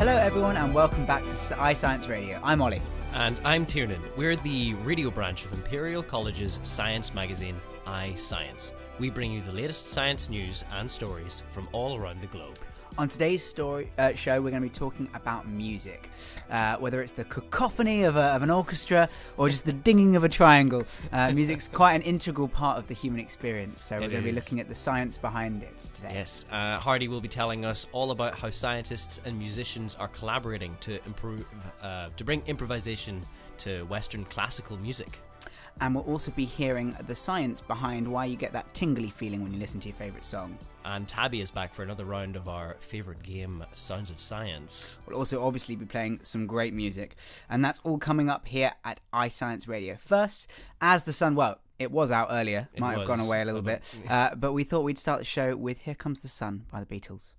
Hello everyone and welcome back to iScience Radio. I'm Ollie. And I'm Tiernan. We're the radio branch of Imperial College's science magazine, iScience. We bring you the latest science news and stories from all around the globe. On today's show, we're going to be talking about music. Whether it's the cacophony of an orchestra or just the dinging of a triangle, music's quite an integral part of the human experience. So we're going to be looking at the science behind it today. Yes, Hardy will be telling us all about how scientists and musicians are collaborating to bring improvisation to Western classical music. And we'll also be hearing the science behind why you get that tingly feeling when you listen to your favourite song. And Tabby is back for another round of our favourite game, Sounds of Science. We'll also obviously be playing some great music. And that's all coming up here at iScience Radio. First, as the sun, well, it was out earlier, might have gone away a little bit. But we thought we'd start the show with Here Comes the Sun by the Beatles.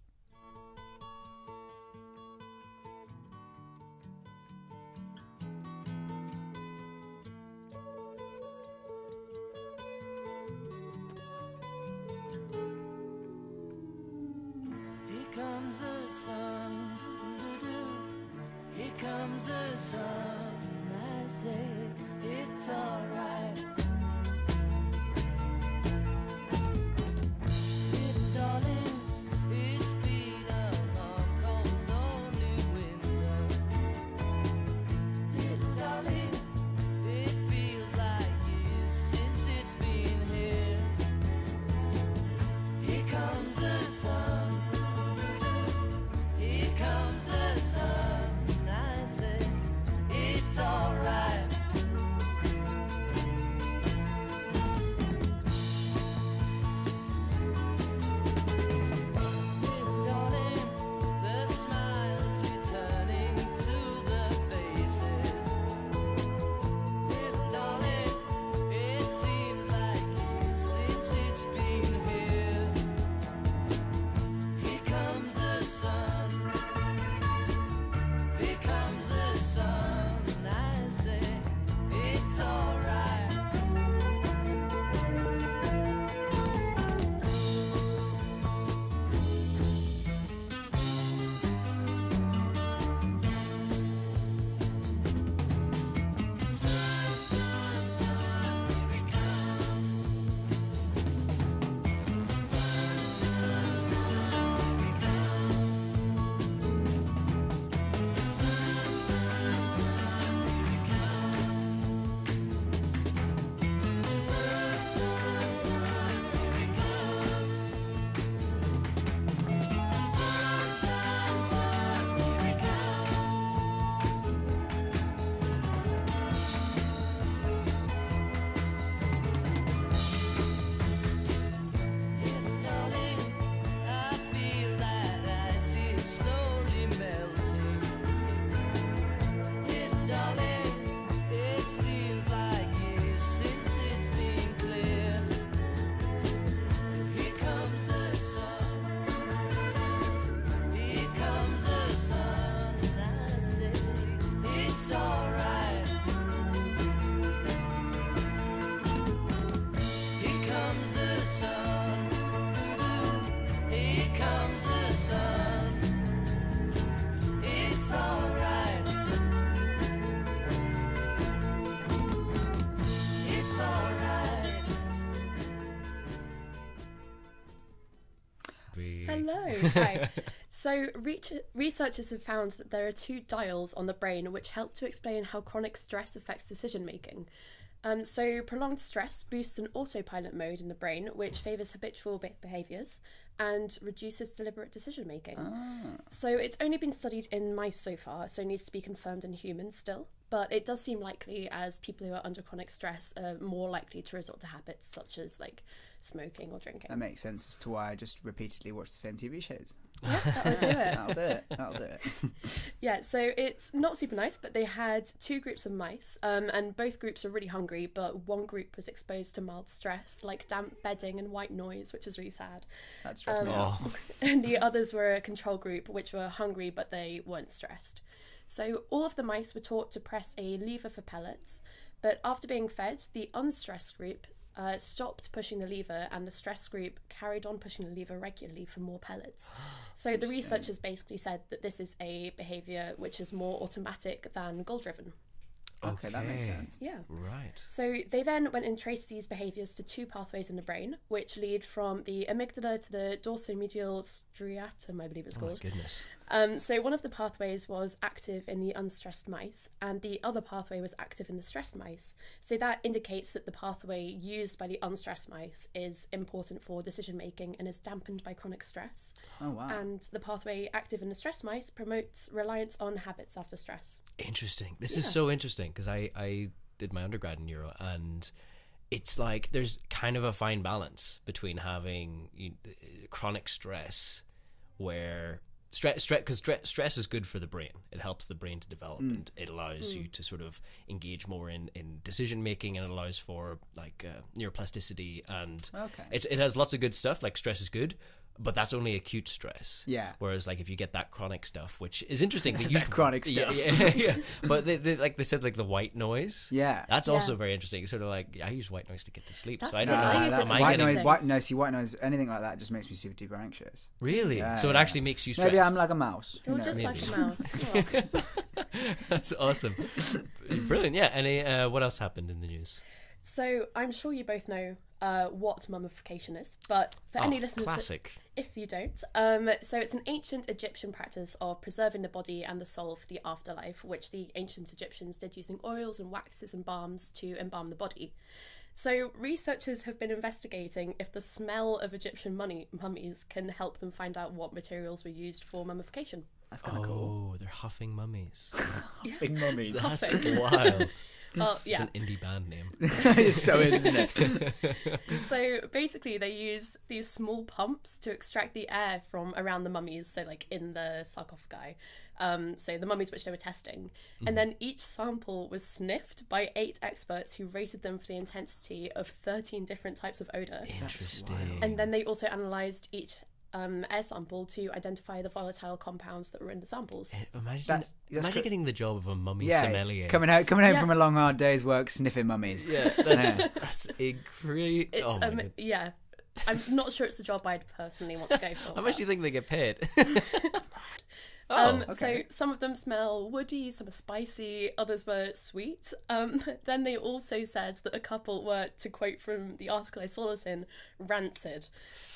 Hi. So researchers have found that there are two dials on the brain which help to explain how chronic stress affects decision making. So prolonged stress boosts an autopilot mode in the brain which favours habitual behaviours and reduces deliberate decision making. So it's only been studied in mice so far, so it needs to be confirmed in humans still. But it does seem likely as people who are under chronic stress are more likely to resort to habits such as like smoking or drinking. That makes sense as to why I just repeatedly watch the same TV shows. Yeah, that'll do it. That'll do it. Yeah, so it's not super nice, but they had two groups of mice, and both groups were really hungry, but one group was exposed to mild stress, like damp bedding and white noise, which is really sad. That stressed me out. And the others were a control group, which were hungry, but they weren't stressed. So all of the mice were taught to press a lever for pellets, but after being fed, the unstressed group stopped pushing the lever, and the stress group carried on pushing the lever regularly for more pellets. So the researchers basically said that this is a behaviour which is more automatic than goal-driven. Okay, that makes sense. Yeah. Right. So they then went and traced these behaviours to 2 pathways in the brain, which lead from the amygdala to the dorsomedial striatum, I believe it's called. Oh my goodness. So one of the pathways was active in the unstressed mice, and the other pathway was active in the stressed mice. So that indicates that the pathway used by the unstressed mice is important for decision making and is dampened by chronic stress. Oh, wow. And the pathway active in the stressed mice promotes reliance on habits after stress. Interesting. This is so interesting because I did my undergrad in neuro, and it's like there's kind of a fine balance between having chronic stress where stress is good for the brain. It helps the brain to develop, and it allows you to sort of engage more in decision making, and it allows for like neuroplasticity, and it has lots of good stuff. Like stress is good, but that's only acute stress. Yeah. Whereas like if you get that chronic stuff, which is interesting, they used chronic stuff. Yeah. But they said like the white noise. Yeah. That's also very interesting. Sort of like I use white noise to get to sleep, That's so I don't know. nice. Am I white getting noise, white noise, anything like that just makes me super duper anxious. really? Yeah, So it actually makes you stressed. Maybe I'm like a mouse. Who You're knows? just Maybe. like a mouse. Oh. That's awesome. Brilliant. Yeah. Any what else happened in the news? So I'm sure you both know what mummification is, but for any listeners classic. if you don't, so it's an ancient Egyptian practice of preserving the body and the soul for the afterlife, which the ancient Egyptians did using oils and waxes and balms to embalm the body. So researchers have been investigating if the smell of Egyptian mummies can help them find out what materials were used for mummification. That's kind of cool. Oh, they're huffing mummies. Big mummies. That's wild. Well, It's yeah. an indie band name. It so is, isn't it? So basically they use these small pumps to extract the air from around the mummies, so like in the sarcophagi, so the mummies which they were testing. And then each sample was sniffed by 8 experts who rated them for the intensity of 13 different types of odour. Interesting. And then they also analysed each air sample to identify the volatile compounds that were in the samples. Imagine, That's imagine getting the job of a mummy Yeah, sommelier. coming home Yeah. from a long hard day's work, sniffing mummies. Yeah, that's a great. It's oh my God. yeah. I'm not sure it's the job I'd personally want to go for. How much but- do you think they get paid? So some of them smell woody, some are spicy, others were sweet. Then they also said that a couple were, to quote from the article I saw this in, rancid,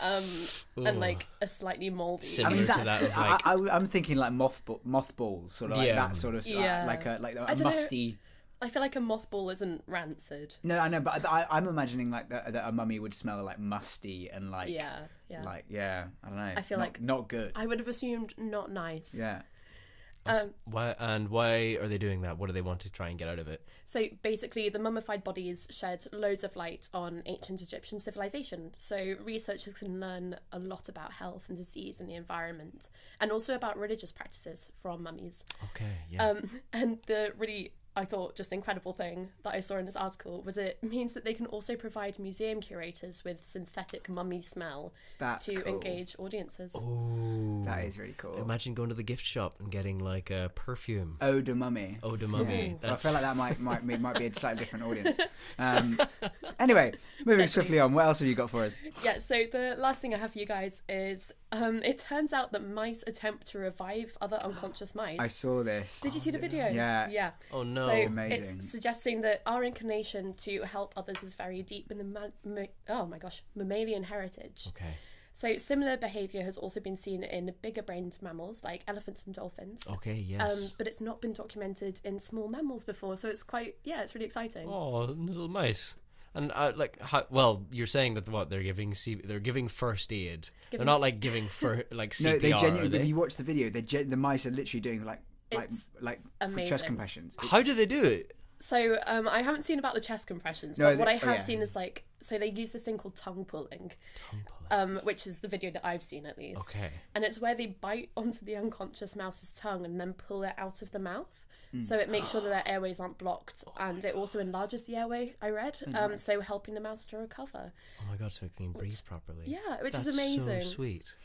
and like a slightly mouldy. Similar to that of, like- I'm thinking like mothballs, sort of like Yeah. that sort of Yeah. like I a don't know. musty. I feel like a mothball isn't rancid. No, I know, but I'm imagining like that a mummy would smell like musty and like Yeah. I don't know. I feel like- not good. I would have assumed not nice. Yeah. Why are they doing that? What do they want to try and get out of it? So basically, the mummified bodies shed loads of light on ancient Egyptian civilization. So researchers can learn a lot about health and disease and the environment, and also about religious practices from mummies. Okay, yeah. And the really, I thought, just incredible thing that I saw in this article was it means that they can also provide museum curators with synthetic mummy smell That's to cool. engage audiences. Oh, That is really cool. imagine going to the gift shop and getting like a perfume. Eau de mummy. Eau de mummy. Yeah. I feel like that might be a slightly different audience. Anyway, moving swiftly on. What else have you got for us? Yeah, so the last thing I have for you guys is it turns out that mice attempt to revive other unconscious mice. I saw this. Did you see the video? Yeah. Yeah. Oh no. So It's amazing. it's suggesting that our inclination to help others is very deep in the mammalian heritage. Okay. So similar behaviour has also been seen in bigger-brained mammals like elephants and dolphins. Okay. Yes. But it's not been documented in small mammals before, so it's it's really exciting. Oh, little mice. And you're saying that they're giving first aid. They're not like giving like CPR. No, they are genuinely. they? If you watch the video, the mice are literally doing like It's chest amazing. compressions. How do they do it? So I haven't seen about the chest compressions, No, but what I have yeah. seen is so they use this thing called tongue pulling, which is the video that I've seen at least. Okay. And it's where they bite onto the unconscious mouse's tongue and then pull it out of the mouth. So it makes sure that their airways aren't blocked, and it also enlarges the airway, I read, so helping the mouse to recover. Oh my god, so it can breathe properly. Yeah, which That's is amazing. so sweet.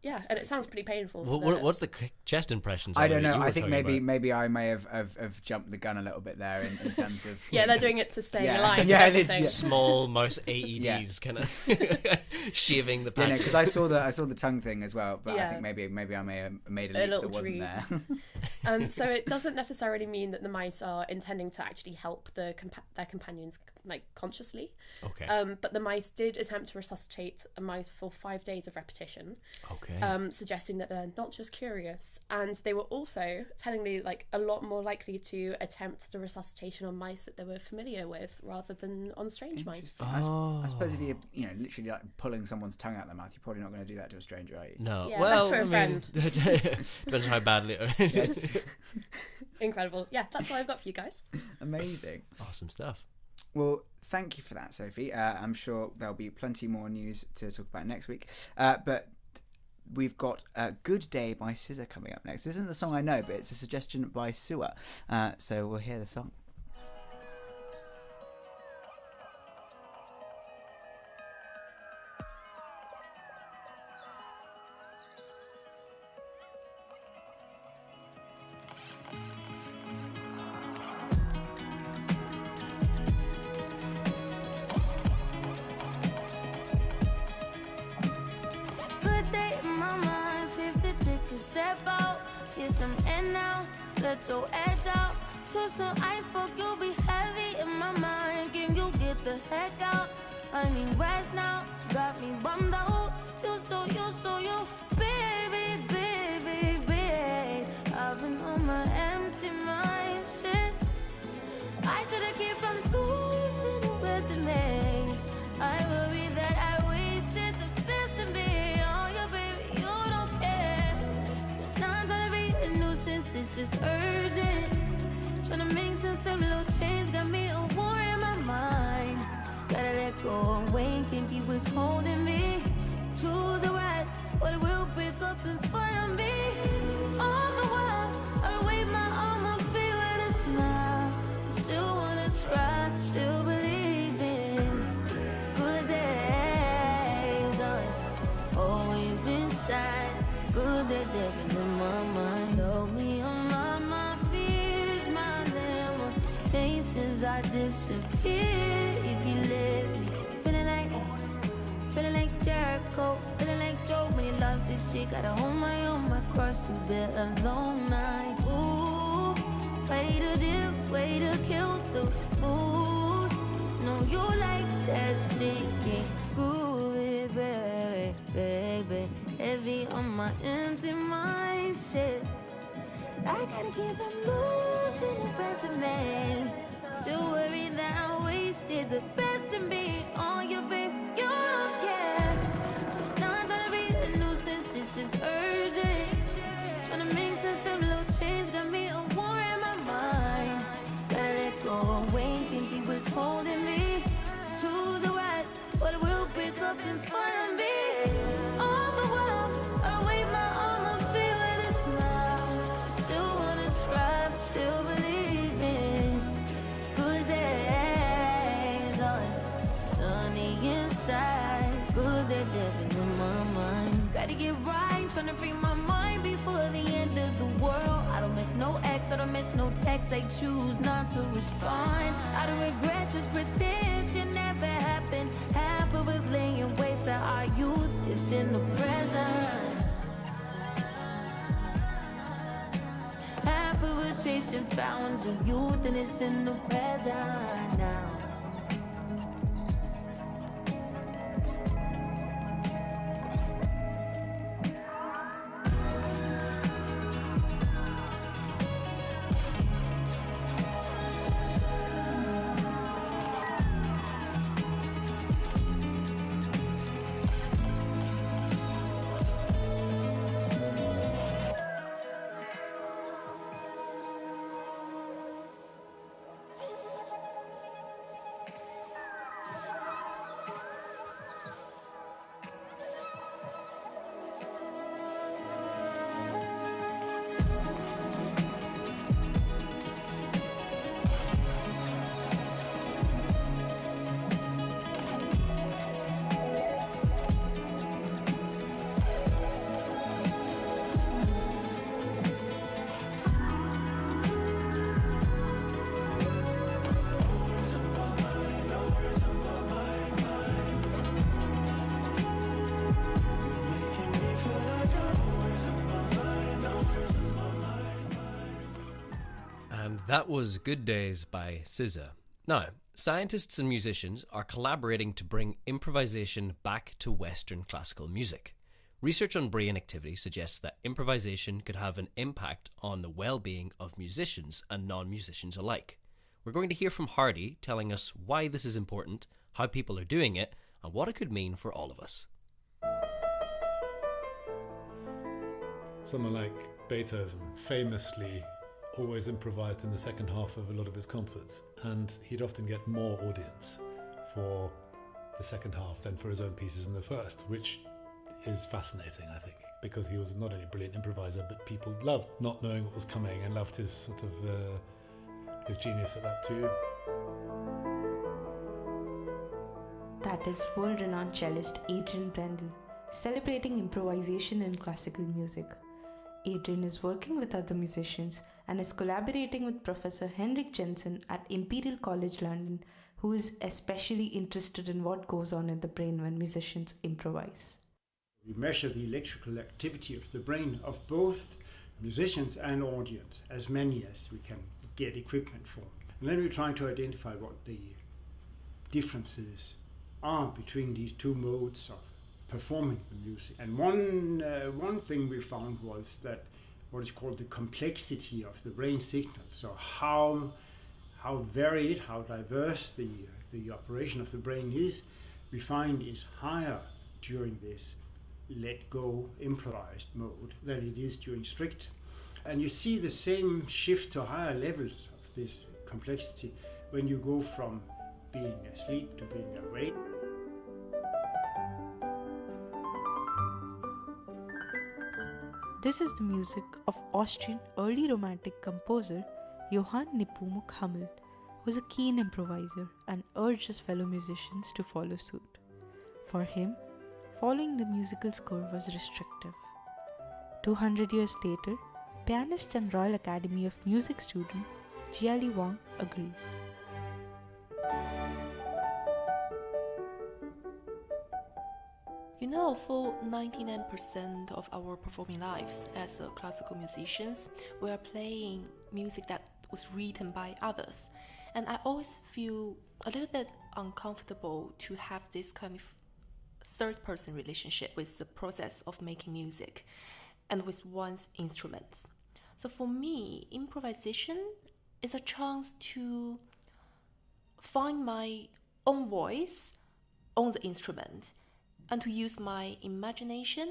Yeah, and it sounds pretty painful. What's the chest impressions? I don't know. You were I think talking about? maybe I may have jumped the gun a little bit there in terms of. Yeah, they're doing it to stay Yeah. alive. Yeah, and they- everything. Small mouse AEDs kind of shaving the Yeah, patches. because I saw the tongue thing as well, but I Yeah. think maybe I may have made a A leap little that wasn't dream. there. So it doesn't necessarily mean that the mice are intending to actually help their companions like consciously. Okay. But the mice did attempt to resuscitate a mouse for 5 days of repetition, Okay. suggesting that they're not just curious. And they were also, tellingly, like a lot more likely to attempt the resuscitation on mice that they were familiar with rather than on strange mice. I suppose if you're literally like pulling someone's tongue out their mouth, you're probably not going to do that to a stranger, are you? No. Yeah, well, that's for a I mean, depends how badly. Incredible. Yeah, that's all I've got for you guys. Amazing. Awesome stuff. Well, thank you for that, Sophie. I'm sure there'll be plenty more news to talk about next week. But we've got Good Day by SZA coming up next. This isn't the song I know, but it's a suggestion by Sua. So we'll hear the song. Good day in my mind, safe to take a step out. Get some air now, let your edge out. To some ice, but you'll be heavy in my mind. Can you get the heck out? I need rest now, got me bummed out. You, baby, baby, baby. I've been on my empty mind, shit. I should've kept from losing the best in me. I worry that I wasted the best in me. Oh, yeah, baby, you don't care. So now I'm trying to be a nuisance, it's just urgent. Trying to make sense of little change, got me a war in my mind. Gotta let go away, can't keep what's holding me. Choose the right, but it will pick up in front of me. All the while, I'll wave my arm, I'll feel with a smile. Still wanna try, still believe in good days. Always inside, good that they've been in my mind. Help me on my fears, my limitations. I disappear if you let me. Feeling like Jericho, feeling like Joe when he lost his shit. Gotta hold my own, my cross to bear a long night. Ooh, way to dip, way to kill the mood. No, you like that shit, can't groove it, baby, baby. Heavy on my empty mind, shit. I gotta keep from losing the rest of me. Still worried that I wasted the best in me. Oh, you babe, you don't care. So now I'm trying to be a nuisance, it's just urgent. Trying to make sense of little change, got me a war in my mind. Gotta let go away, can't keep what's holding me. Choose the right, but it will pick up in front of me. All the while, I'll wave my arm, I'll feel with a smile. Still wanna try, but still believe in good days. Oh, sunny inside, good that they've been in my mind. Gotta get right, trying to free my mind before the end of the world. I don't miss no ex, I don't miss no text. I choose not to respond. I don't regret, just pretend shit never happened. Half of us laying waste to our youth is in the present. Half of us chasing fountains of youth and it's in the present now. That was Good Days by Juzer. Now, scientists and musicians are collaborating to bring improvisation back to Western classical music. Research on brain activity suggests that improvisation could have an impact on the well-being of musicians and non-musicians alike. We're going to hear from Hardy telling us why this is important, how people are doing it, and what it could mean for all of us. Someone like Beethoven famously always improvised in the second half of a lot of his concerts, and he'd often get more audience for the second half than for his own pieces in the first, which is fascinating, I think, because he was not only a brilliant improviser, but people loved not knowing what was coming and loved his sort of his genius at that too. That is world-renowned cellist Adrian Brendel, celebrating improvisation in classical music. Adrian is working with other musicians and is collaborating with Professor Henrik Jensen at Imperial College London, who is especially interested in what goes on in the brain when musicians improvise. We measure the electrical activity of the brain of both musicians and audience, as many as we can get equipment for. And then we're trying to identify what the differences are between these two modes of performing the music. And one thing we found was that what is called the complexity of the brain signal, so how varied, how diverse the operation of the brain is, we find is higher during this let go improvised mode than it is during strict. And you see the same shift to higher levels of this complexity when you go from being asleep to being awake. This is the music of Austrian early romantic composer Johann Nepomuk Hummel, who was a keen improviser and urged his fellow musicians to follow suit. For him, following the musical score was restrictive. 200 years later, pianist and Royal Academy of Music student Jiali Wang agrees. You know, for 99% of our performing lives as classical musicians, we are playing music that was written by others. And I always feel a little bit uncomfortable to have this kind of third-person relationship with the process of making music and with one's instruments. So for me, improvisation is a chance to find my own voice on the instrument and to use my imagination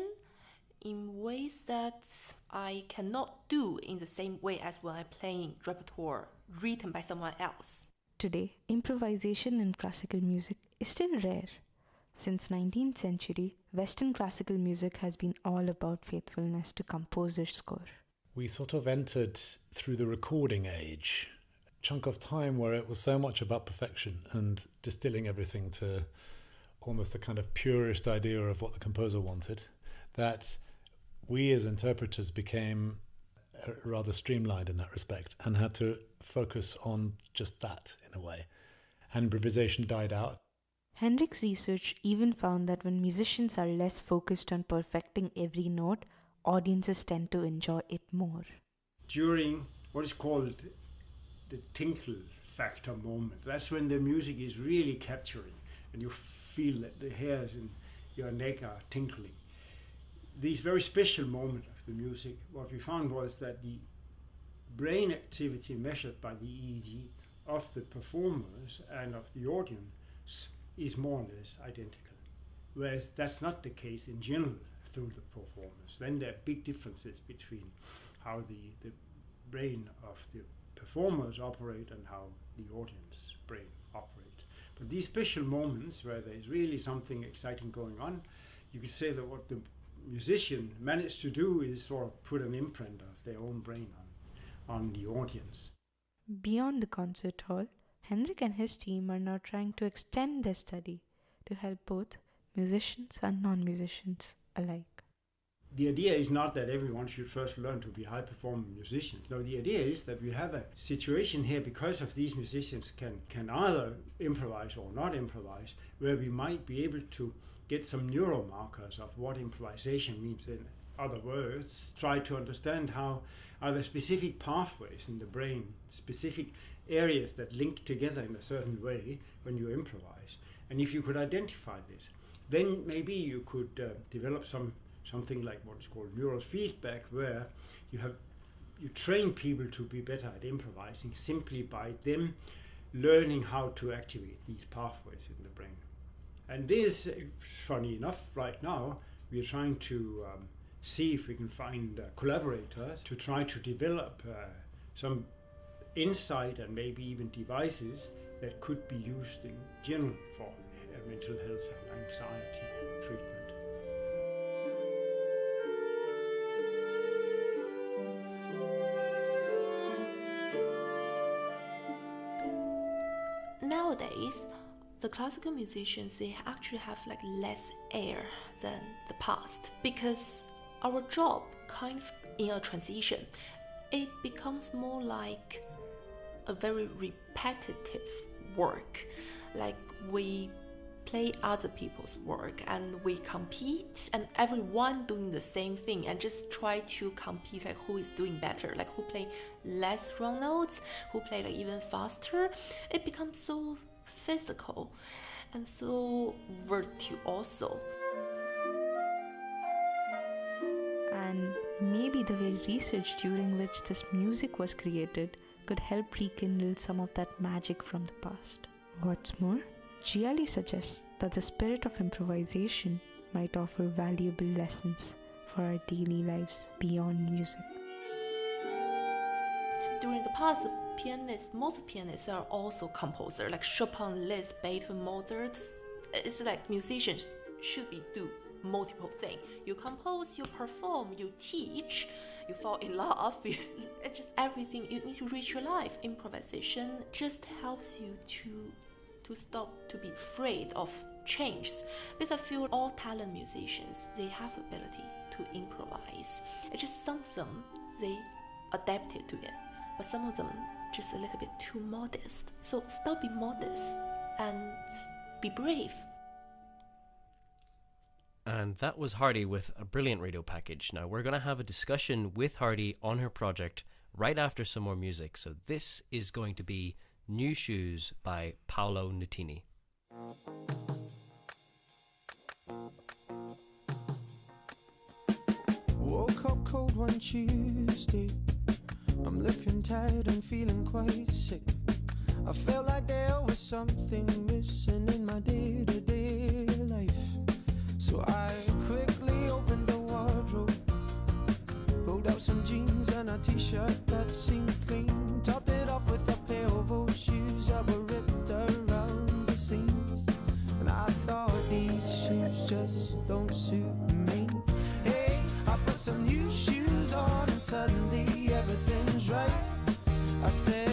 in ways that I cannot do in the same way as when I'm playing repertoire written by someone else. Today, improvisation in classical music is still rare. Since 19th century, Western classical music has been all about faithfulness to composer's score. We sort of entered through the recording age, a chunk of time where it was so much about perfection and distilling everything to almost a kind of purist idea of what the composer wanted, that we as interpreters became rather streamlined in that respect and had to focus on just that in a way. And improvisation died out. Henrik's research even found that when musicians are less focused on perfecting every note, audiences tend to enjoy it more. During what is called the tinkle factor moment, that's when the music is really capturing and you feel that the hairs in your neck are tinkling. These very special moments of the music, what we found was that the brain activity measured by the EEG of the performers and of the audience is more or less identical. Whereas that's not the case in general through the performance. Then there are big differences between how the brain of the performers operate and how the audience brain operates. But these special moments where there is really something exciting going on, you could say that what the musician managed to do is sort of put an imprint of their own brain on the audience. Beyond the concert hall, Henrik and his team are now trying to extend their study to help both musicians and non-musicians alike. The idea is not that everyone should first learn to be high-performing musicians. No, the idea is that we have a situation here because of these musicians can either improvise or not improvise, where we might be able to get some neuromarkers of what improvisation means other words, try to understand how are there specific pathways in the brain, specific areas that link together in a certain way when you improvise. And if you could identify this, then maybe you could develop something like what is called neural feedback, where you train people to be better at improvising simply by them learning how to activate these pathways in the brain. And this, funny enough, right now, we are trying to see if we can find collaborators to try to develop some insight and maybe even devices that could be used in general for mental health and anxiety treatment. Nowadays, the classical musicians, they actually have like less air than the past, because our job kind of in a transition. It becomes more like a very repetitive work, like we play other people's work and we compete, and everyone doing the same thing and just try to compete, like who is doing better, like who play less wrong notes, who play like even faster. It becomes so physical and so virtuoso. And maybe the very research during which this music was created could help rekindle some of that magic from the past. What's more, Gialli suggests that the spirit of improvisation might offer valuable lessons for our daily lives beyond music. During the past, most pianists are also composers, like Chopin, Liszt, Beethoven, Mozart. It's like musicians should do multiple things. You compose, you perform, you teach, you fall in love. It's just everything. You need to reach your life. Improvisation just helps you to stop to be afraid of change, because I feel all talent musicians, they have ability to improvise. It's just some of them, they adapted to it, but some of them just a little bit too modest. So stop being modest and be brave. And that was Hardy with a brilliant radio package. Now we're going to have a discussion with Hardy on her project right after some more music. So this is going to be New Shoes by Paolo Nutini. Woke up cold one Tuesday. I'm looking tired and feeling quite sick. I felt like there was something missing in my day-to-day life. So I quickly opened the wardrobe, pulled out some jeans and a t-shirt that seemed clean, topped it off with a pair of old shoes that were ripped around the seams. And I thought, these shoes just don't suit me. Hey, I put some new shoes on and suddenly everything's right. I said,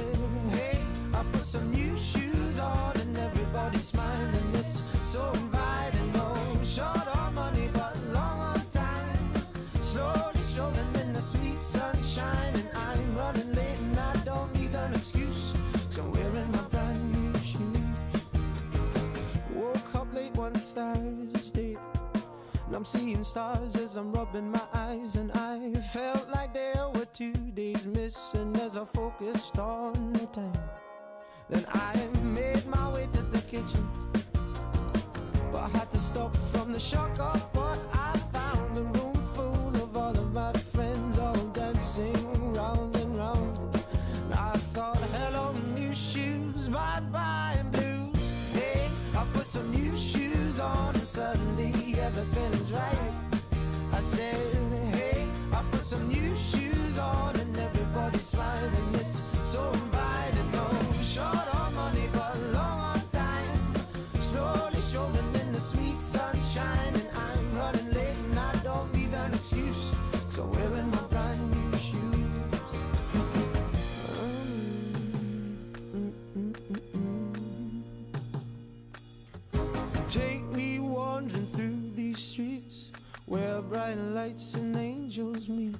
hey, I put some new shoes on and everybody's smiling. It's so inviting, no short on money but long on time. Slowly strolling in the sweet sunshine, and I'm running late and I don't need an excuse, 'cause I'm wearing my brand new shoes. Woke up late one Thursday and I'm seeing stars as I'm rubbing my eyes, and I felt like there were 2 days missing as I focused on the time. Then I made my way to the kitchen, but I had to stop from the shock of what I found. A room full of all of my friends, all dancing round and round. And I thought, hello new shoes, bye-bye blues. Hey, I put some new shoes on and suddenly everything is right. I said, hey, I put some new shoes on and everybody's smiling. It's so inviting, no short on money but long on time. Slowly strolling in the sweet sunshine, and I'm running late and I don't need an excuse, 'cause I'm wearing my brand new shoes. Take me wandering through these streets where bright lights and angels meet.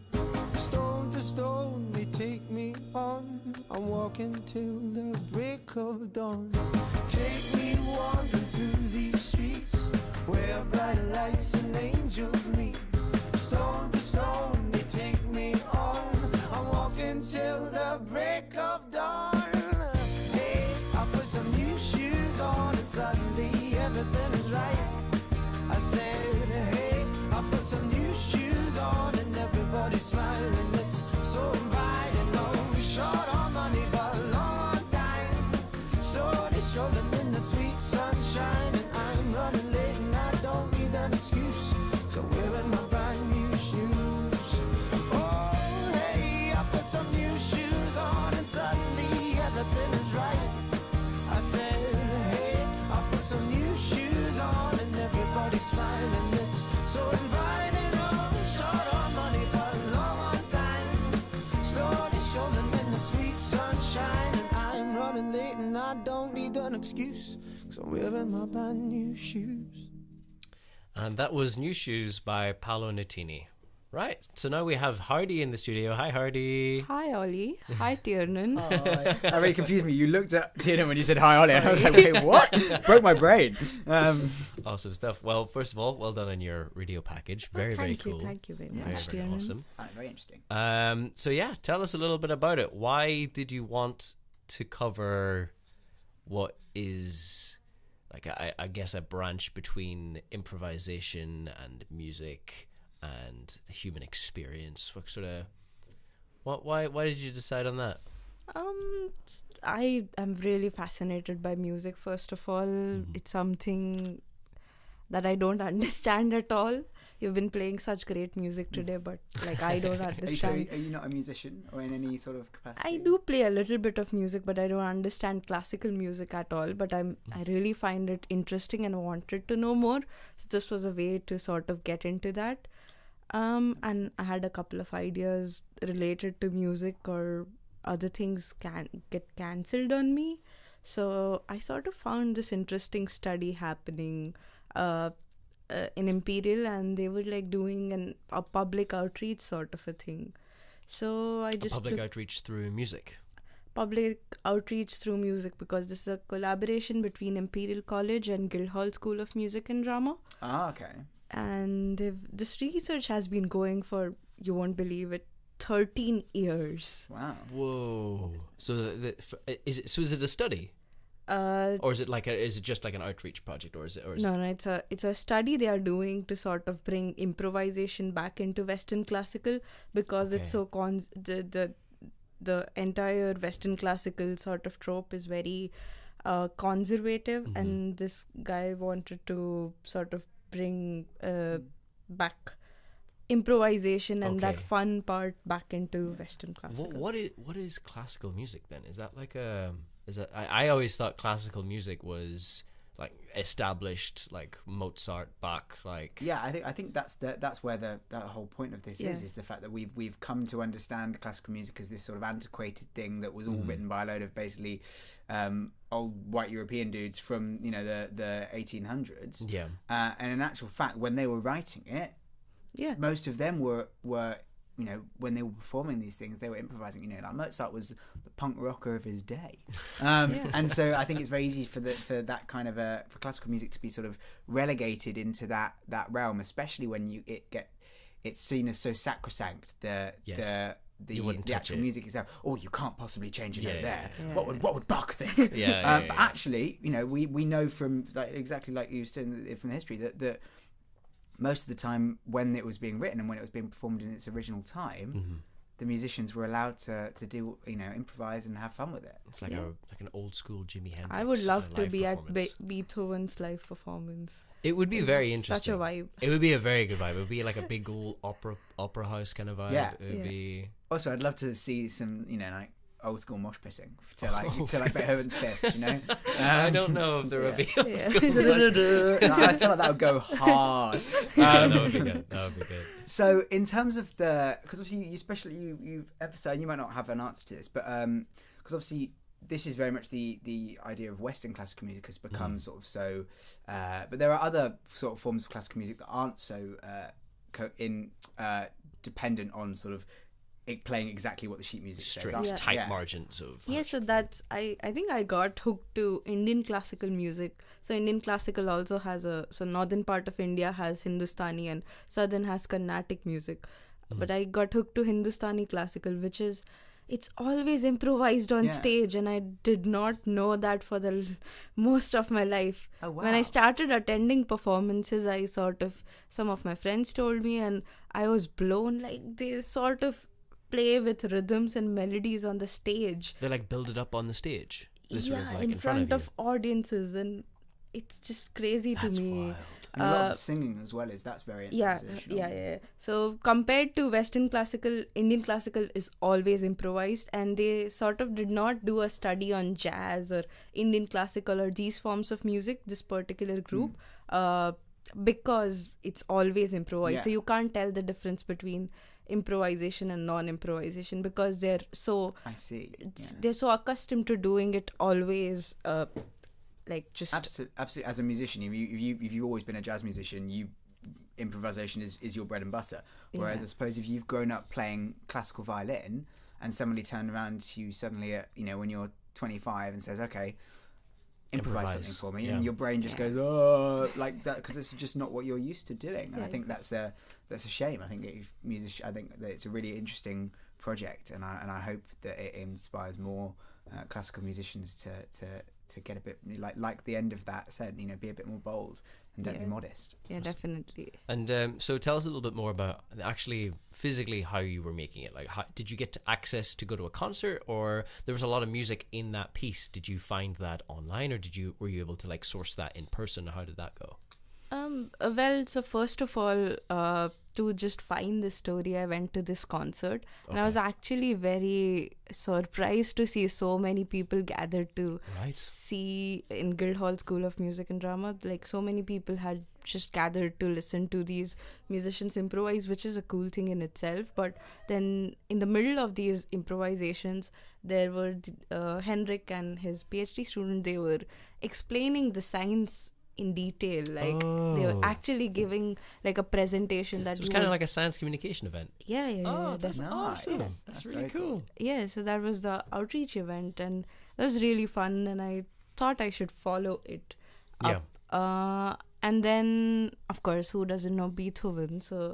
Stone to stone they take me on. I'm walking till the break of dawn. Take me wandering through these streets where bright lights and angels meet. Stone to stone excuse, 'cause I'm wearing my brand new shoes. And that was New Shoes by Paolo Nutini. Right, so now we have Hardy in the studio. Hi, Hardy. Hi, Ollie. Hi, Tiernan. That really confused me. You looked at Tiernan when you said hi, Ollie, and I was like, wait, what? Broke my brain. Awesome stuff. Well, first of all, well done on your radio package. Very cool. Thank you very Very, much, very Tiernan. awesome. Very interesting. So yeah, tell us a little bit about it. Why did you want to cover what is like I guess a branch between improvisation and music and the human experience? What sort of why did you decide on that? I am really fascinated by music. First of all, it's something that I don't understand at all. You've been playing such great music today, but like I don't understand. Are you not a musician or in any sort of capacity? I do play a little bit of music, but I don't understand classical music at all. But I really find it interesting and wanted to know more. So this was a way to sort of get into that. And I had a couple of ideas related to music or other things can get cancelled on me. So I sort of found this interesting study happening in Imperial, and they were like doing a public outreach sort of a thing. So I just public outreach through music. Public outreach through music, because this is a collaboration between Imperial College and Guildhall School of Music and Drama. Ah, okay. And this research has been going for, you won't believe it, 13 years. Wow. Whoa. So is it a study? Or is it just like an outreach project, or is it? No, it's a study they are doing to sort of bring improvisation back into Western classical, because it's so the entire Western classical sort of trope is very conservative, and this guy wanted to sort of bring back improvisation and that fun part back into Western classical. What is classical music then? Is that like I always thought classical music was like established, like Mozart, Bach, like. Yeah, I think that's where the whole point of this is the fact that we've come to understand classical music as this sort of antiquated thing that was all written by a load of basically old white European dudes from the 1800s. Yeah. And in actual fact, when they were writing it, most of them were when they were performing these things, they were improvising. Like Mozart was the punk rocker of his day, and so I think it's very easy for that kind of for classical music to be sort of relegated into that realm, especially when it's seen as so sacrosanct. The actual music itself. Oh, you can't possibly change it over there. Yeah. What would Bach think? But actually, we know from exactly like you said from the history that most of the time when it was being written and when it was being performed in its original time, the musicians were allowed to do improvise and have fun with it. It's like an old school Jimi Hendrix. I would love to be at Beethoven's live performance. It would be very interesting. Such a vibe. It would be a very good vibe. It would be like a big old opera house kind of vibe. Yeah. It would be. Also, I'd love to see some like old school mosh pitting to like Beethoven's Fifth, I don't know if there would be old school I feel like that would go hard. That would be good. So in terms of because obviously you emphasise, you might not have an answer to this, but because obviously this is very much the idea of Western classical music has become sort of so, but there are other sort of forms of classical music that aren't so dependent on sort of it playing exactly what the sheet music says. Tight margins of. Yeah, so that's I think I got hooked to Indian classical music. So Indian classical also has so northern part of India has Hindustani and southern has Carnatic music. But I got hooked to Hindustani classical, which is it's always improvised on stage, and I did not know that for the most of my life. Oh, wow. When I started attending performances, some of my friends told me, and I was blown. Like they sort of play with rhythms and melodies on the stage. They like build it up on the stage. In front of audiences, and it's just crazy to me. Wild. And a lot of singing as well that's very improvisational. Yeah. So compared to Western classical, Indian classical is always improvised, and they sort of did not do a study on jazz or Indian classical or these forms of music, this particular group, because it's always improvised. So you can't tell the difference between improvisation and non-improvisation because they're so they're so accustomed to doing it always like just Absolutely. As a musician, if you've always been a jazz musician, improvisation is your bread and butter. Whereas I suppose if you've grown up playing classical violin and somebody turned around to you suddenly at, when you're 25 and says, okay, improvise something for me, and your brain just goes, oh, like that, because this is just not what you're used to doing. And I think that's a shame. I think I think that it's a really interesting project, and I hope that it inspires more classical musicians to get a bit like the end of that said, be a bit more bold and don't be modest. Yeah, definitely. And so tell us a little bit more about actually physically how you were making it. Like, did you get access to go to a concert, or there was a lot of music in that piece? Did you find that online, or were you able to like source that in person? How did that go? Well, so first of all, to just find the story, I went to this concert, and I was actually very surprised to see so many people gathered to see in Guildhall School of Music and Drama. Like, so many people had just gathered to listen to these musicians improvise, which is a cool thing in itself. But then in the middle of these improvisations, there were Henrik and his PhD student. They were explaining the science in detail, like they were actually giving like a presentation that so it was kind of like a science communication event. Yeah, that's awesome. That's really cool. Yeah, so that was the outreach event, and that was really fun, and I thought I should follow it up. And then, of course, who doesn't know Beethoven? So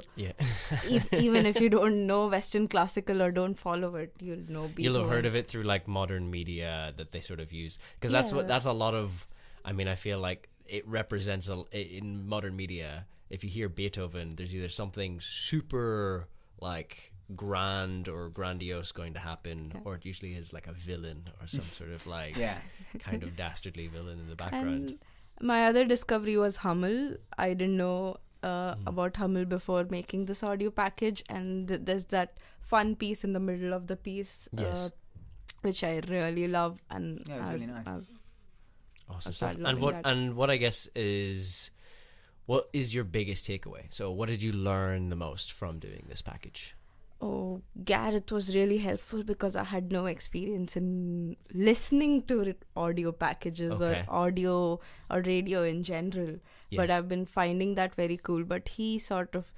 even if you don't know Western classical or don't follow it, you'll know Beethoven. You'll have heard of it through like modern media that they sort of use, because that's a lot of, I mean, I feel like it represents in modern media, if you hear Beethoven, there's either something super like grand or grandiose going to happen, or it usually is like a villain or some sort of like kind of dastardly villain in the background. And my other discovery was Hummel. I didn't know about Hummel before making this audio package, and there's that fun piece in the middle of the piece, which I really love, and it was really nice. Awesome stuff. And what I guess is, what is your biggest takeaway? So what did you learn the most from doing this package? Oh, Gareth was really helpful because I had no experience in listening to audio packages or audio or radio in general. But I've been finding that very cool. But he sort of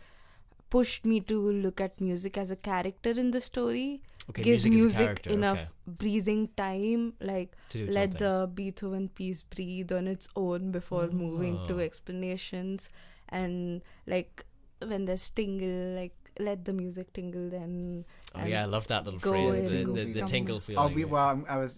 pushed me to look at music as a character in the story. Give music enough breathing time, like let the Beethoven piece breathe on its own before moving to explanations, and like when there's tingle, like let the music tingle then. I love that little phrase, the tingle feeling.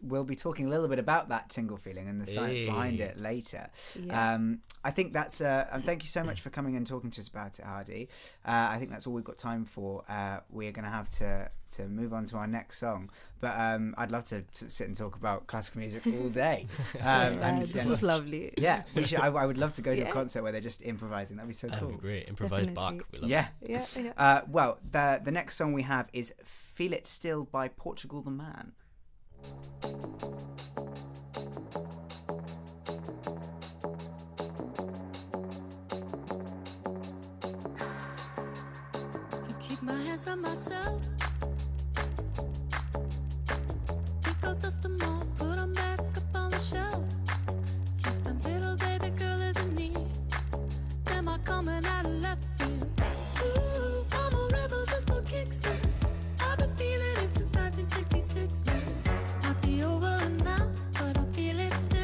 We'll be talking a little bit about that tingle feeling and the science behind it later. I think that's and thank you so much for coming and talking to us about it, Hardy. I think that's all we've got time for. We're going to have to move on to our next song, but I'd love to sit and talk about classical music all day. This was lovely. Yeah, we should. I would love to go to a concert where they're just improvising. That'd be so cool. That'd be great. Improvised Bach. We love it. Well, the next song we have is "Feel It Still" by Portugal the Man. Keep my hands on myself. Pick out dust them off, put them back up on the shelf. Kiss my little baby girl is in need. Am I coming out of left field? Ooh, I'm a rebel just for kicks. I've been feeling it since 1966 now. Might be over now, but I feel it still.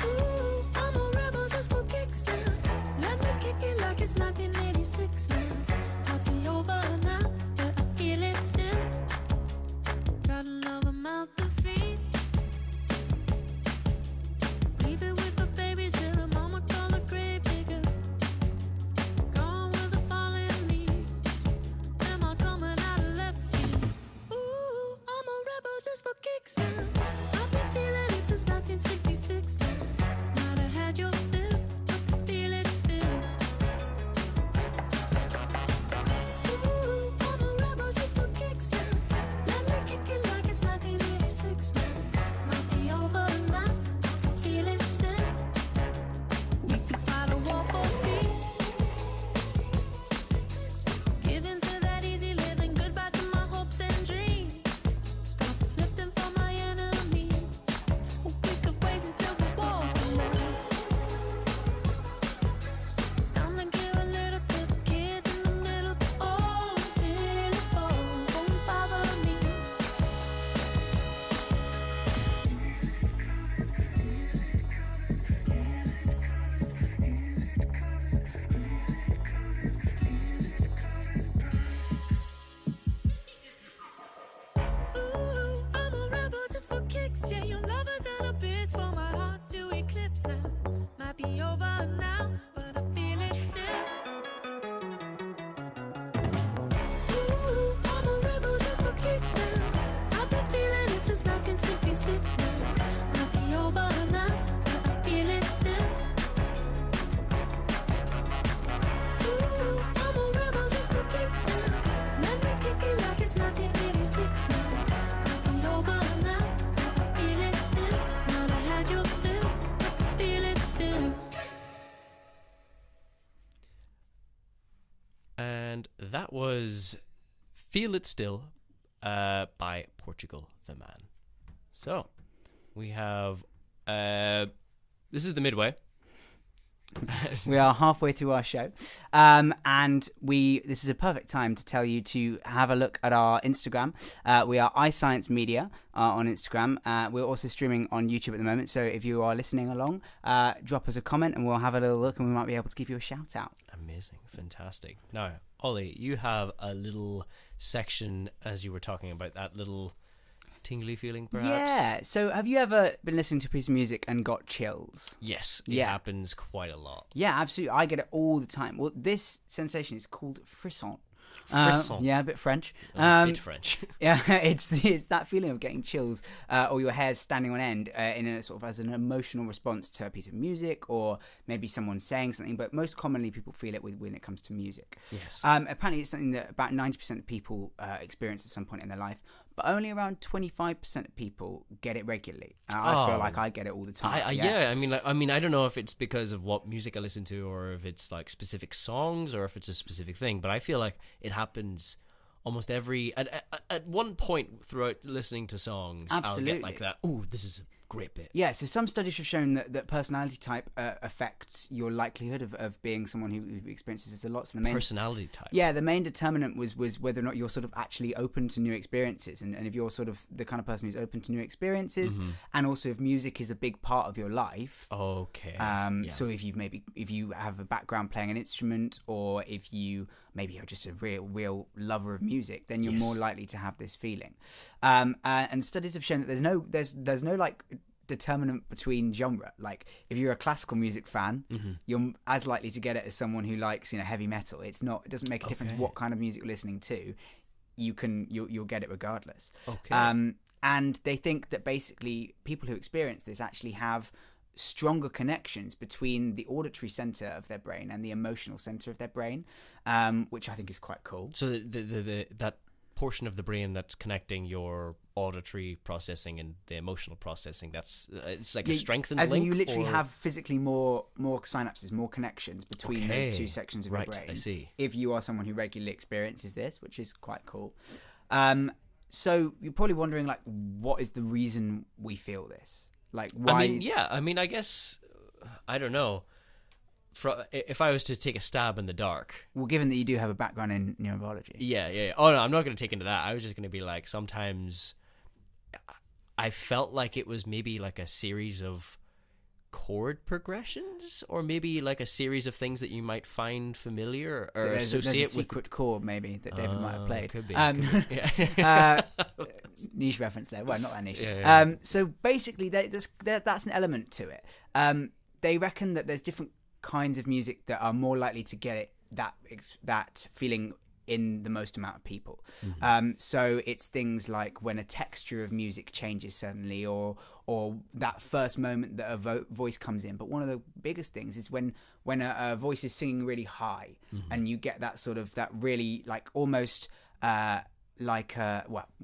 Ooh, I'm a rebel just for kicks now. Let me kick it like it's 1986 now. Might be over now, but I feel it still. Got another mouth to feed. Leave it with the babies till the mama now. Might be over now, but I feel it still. Ooh, I'm a rebel just for kicks now. I've been feeling it since 1966 now. Might be over now, but I feel it still. Ooh, I'm a rebel just for kicks now. Let me kick it like it's 1986 now. Might be over now, but I feel it still. Not I had your fill, I feel it still. And that was Feel It Still by Portugal the Man. So, we have... this is the midway. We are halfway through our show, and this is a perfect time to tell you to have a look at our Instagram. We are iScience Media on Instagram. We're also streaming on YouTube at the moment, so if you are listening along, drop us a comment and we'll have a little look and we might be able to give you a shout out. Amazing. Fantastic. Now, Ollie, you have a little section, as you were talking about, that little tingly feeling, perhaps? Yeah. So have you ever been listening to a piece of music and got chills? Yes, it happens quite a lot. Yeah, absolutely. I get it all the time. Well, this sensation is called frisson. Frisson. Yeah, a bit French. A bit French. Yeah, it's that feeling of getting chills or your hair's standing on end in a sort of as an emotional response to a piece of music or maybe someone saying something. But most commonly, people feel it when it comes to music. Yes. Apparently, it's something that about 90% of people experience at some point in their life. But only around 25% of people get it regularly. I feel like I get it all the time. Yeah, I mean, I don't know if it's because of what music I listen to, or if it's like specific songs, or if it's a specific thing. But I feel like it happens almost at one point throughout listening to songs. Absolutely. I'll get like that. Ooh, this is a great bit. Yeah, so some studies have shown that personality type affects your likelihood of being someone who experiences this a lot. So the main personality type. Yeah, the main determinant was whether or not you're sort of actually open to new experiences, and if you're sort of the kind of person who's open to new experiences, and also if music is a big part of your life. Okay. So if you have a background playing an instrument, or if you maybe are just a real lover of music, then you're more likely to have this feeling. And studies have shown that there's no like determinant between genre. Like if you're a classical music fan, you're as likely to get it as someone who likes heavy metal. It doesn't make a difference what kind of music you're listening to. You'll get it regardless. Okay. And they think that basically people who experience this actually have stronger connections between the auditory center of their brain and the emotional center of their brain, which I think is quite cool. So that portion of the brain that's connecting your auditory processing and the emotional processing, it's like a strengthened link? As in you literally have physically more synapses, more connections between those two sections of your brain. I see. If you are someone who regularly experiences this, which is quite cool. So you're probably wondering, like, what is the reason we feel this? Like, why? I mean, I guess, I don't know. If I was to take a stab in the dark. Well, given that you do have a background in neurobiology. Yeah. Oh, no, I'm not going to take into that. I was just going to be like, sometimes I felt like it was maybe like a series of chord progressions, or maybe like a series of things that you might find familiar or associate there's a secret chord maybe that David might have played. Could be. Niche reference there. Well, not that niche. Yeah. So basically, that's an element to it. They reckon that there's different kinds of music that are more likely to get it that feeling in the most amount of people. So it's things like when a texture of music changes suddenly, or that first moment that a voice comes in. But one of the biggest things is when a voice is singing really high, and you get that sort of that really like almost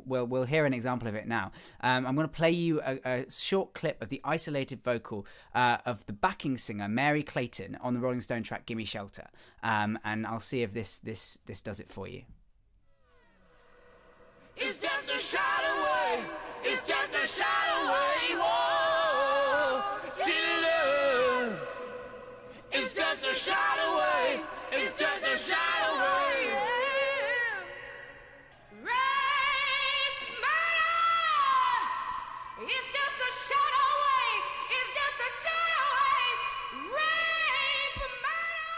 we'll hear an example of it now. I'm going to play you a short clip of the isolated vocal of the backing singer Mary Clayton on the Rolling Stone track "Gimme Shelter," and I'll see if this does it for you. It's just a shot away. It's just a shot away. Whoa, till love. It's just a shot away. It's just a shot away. Yeah. Rape, murder. It's just a shot away. It's just a shot away. Rape, murder.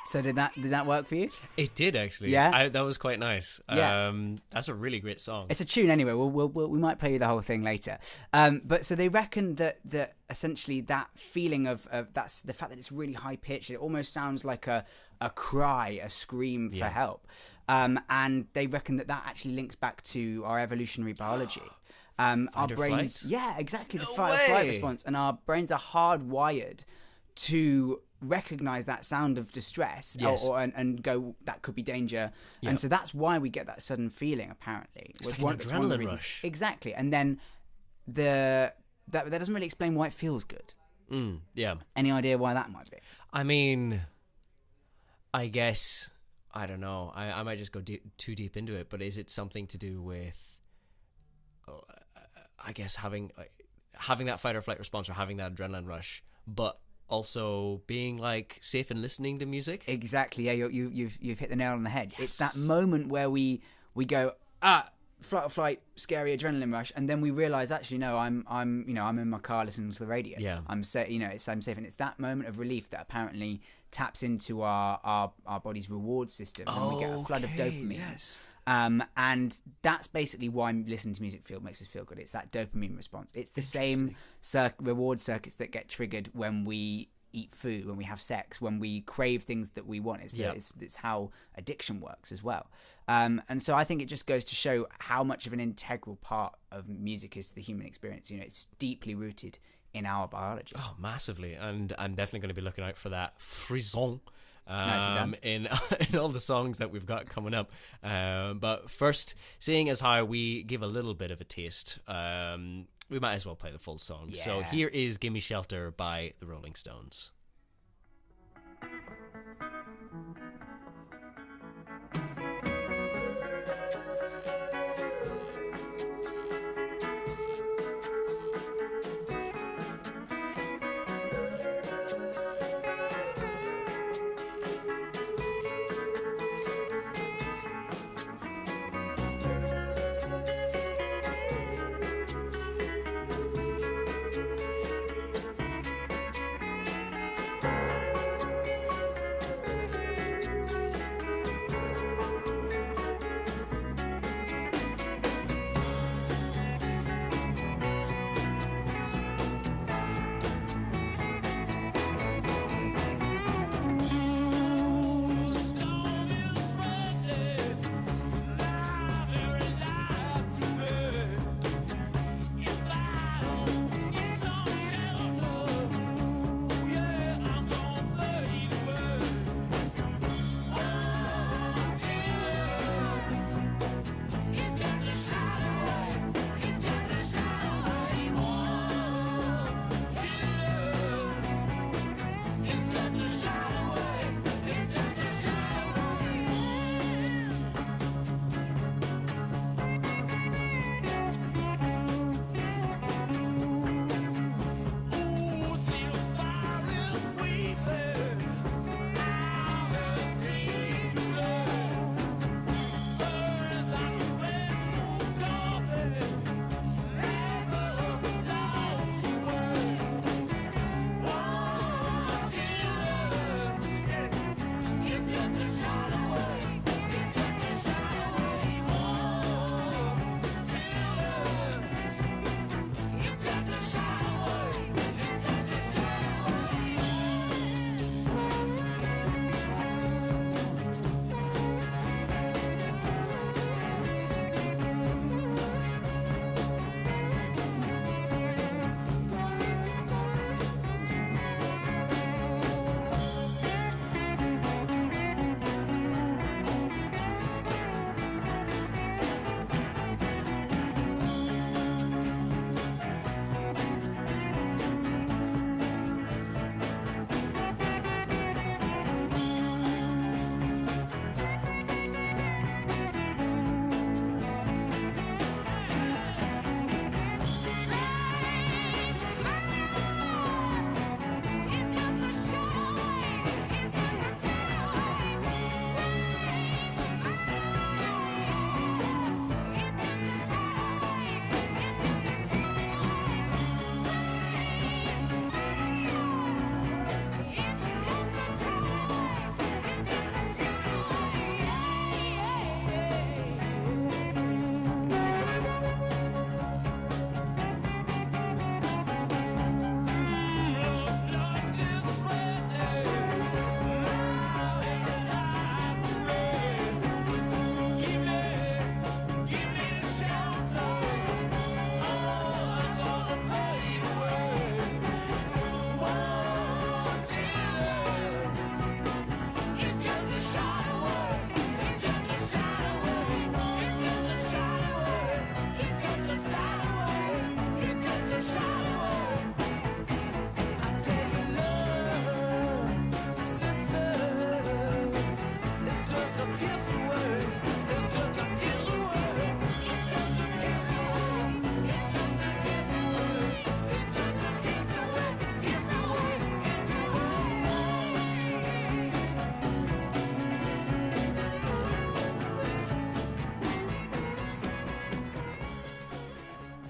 So did that work for you? It did, actually. Yeah, that was quite nice. Yeah. That's a really great song. It's a tune anyway. We might play you the whole thing later. But so they reckon that essentially that feeling of that's the fact that it's really high pitched. It almost sounds like a cry, a scream for help. And they reckon that actually links back to our evolutionary biology. Our brains, exactly, the fight or flight response, and our brains are hardwired to recognize that sound of distress and go, that could be danger. And so that's why we get that sudden feeling, apparently. It's like an adrenaline rush. Exactly. And then that doesn't really explain why it feels good. Any idea why that might be? I mean, I guess, I don't know, I might just go too deep into it, but is it something to do with, I guess, having that fight or flight response, or having that adrenaline rush, but also being like safe and listening to music? Exactly. Yeah, you've hit the nail on the head. Yes. It's that moment where we go, flight or flight, scary adrenaline rush, and then we realize, actually, no, I'm in my car listening to the radio. Yeah, I'm safe. I'm safe, and it's that moment of relief that apparently taps into our body's reward system, and we get a flood of dopamine. Yes. And that's basically why listening to music makes us feel good. It's that dopamine response. It's the same reward circuits that get triggered when we eat food, when we have sex, when we crave things that we want. It's how addiction works as well. And so I think it just goes to show how much of an integral part of music is the human experience. It's deeply rooted in our biology. Oh, massively. And I'm definitely going to be looking out for that frisson in all the songs that we've got coming up. But first, seeing as how we give a little bit of a taste, we might as well play the full song. Yeah. So here is Gimme Shelter by the Rolling Stones.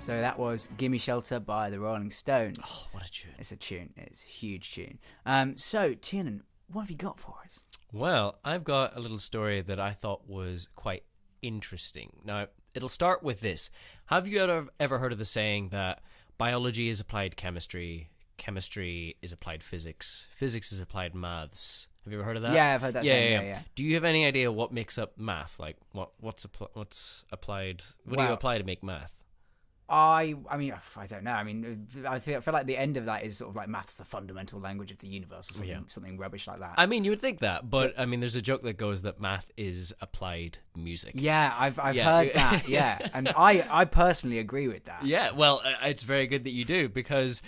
So that was Gimme Shelter by the Rolling Stones. Oh, what a tune. It's a tune. It's a huge tune. So, Tiernan, what have you got for us? Well, I've got a little story that I thought was quite interesting. Now, it'll start with this. Have you ever heard of the saying that biology is applied chemistry, chemistry is applied physics, physics is applied maths? Have you ever heard of that? Yeah, I've heard that saying. Yeah. Do you have any idea what makes up math? Like, what's applied? What do you apply to make math? I mean, I don't know. I mean, I feel like the end of that is sort of like math's the fundamental language of the universe, or something rubbish like that. I mean, you would think that, but I mean, there's a joke that goes that math is applied music. Yeah, I've heard that. Yeah, and I personally agree with that. Yeah, well, it's very good that you do because.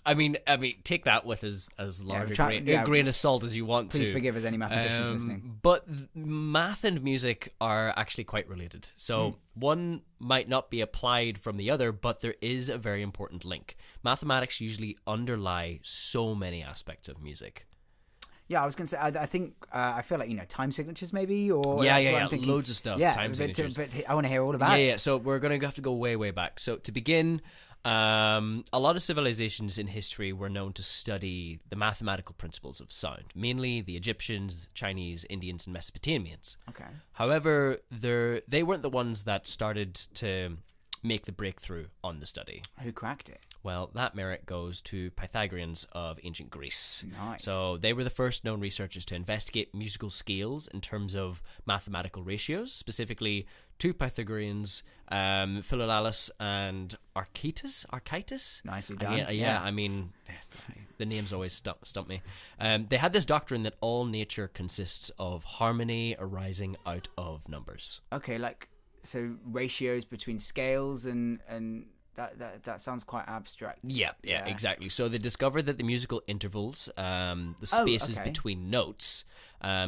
I mean, take that with as large a grain of salt as you want to. Please forgive us, any mathematicians listening. But math and music are actually quite related. So one might not be applied from the other, but there is a very important link. Mathematics usually underlie so many aspects of music. Yeah, I was going to say, I think, I feel like, time signatures maybe, or... Yeah, loads of stuff, yeah, time signatures. But I want to hear all about it. Yeah, so we're going to have to go way, way back. So to begin... a lot of civilizations in history were known to study the mathematical principles of sound, mainly the Egyptians, Chinese, Indians, and Mesopotamians. Okay. However, they weren't the ones that started to make the breakthrough on the study. Who cracked it? Well, that merit goes to Pythagoreans of ancient Greece. Nice. So they were the first known researchers to investigate musical scales in terms of mathematical ratios, specifically two Pythagoreans, Philolaus and Archytas. Nicely done. I mean, the names always stump me. They had this doctrine that all nature consists of harmony arising out of numbers. Okay, so ratios between scales and that sounds quite abstract. Yeah, exactly. So they discovered that the musical intervals, the spaces between notes,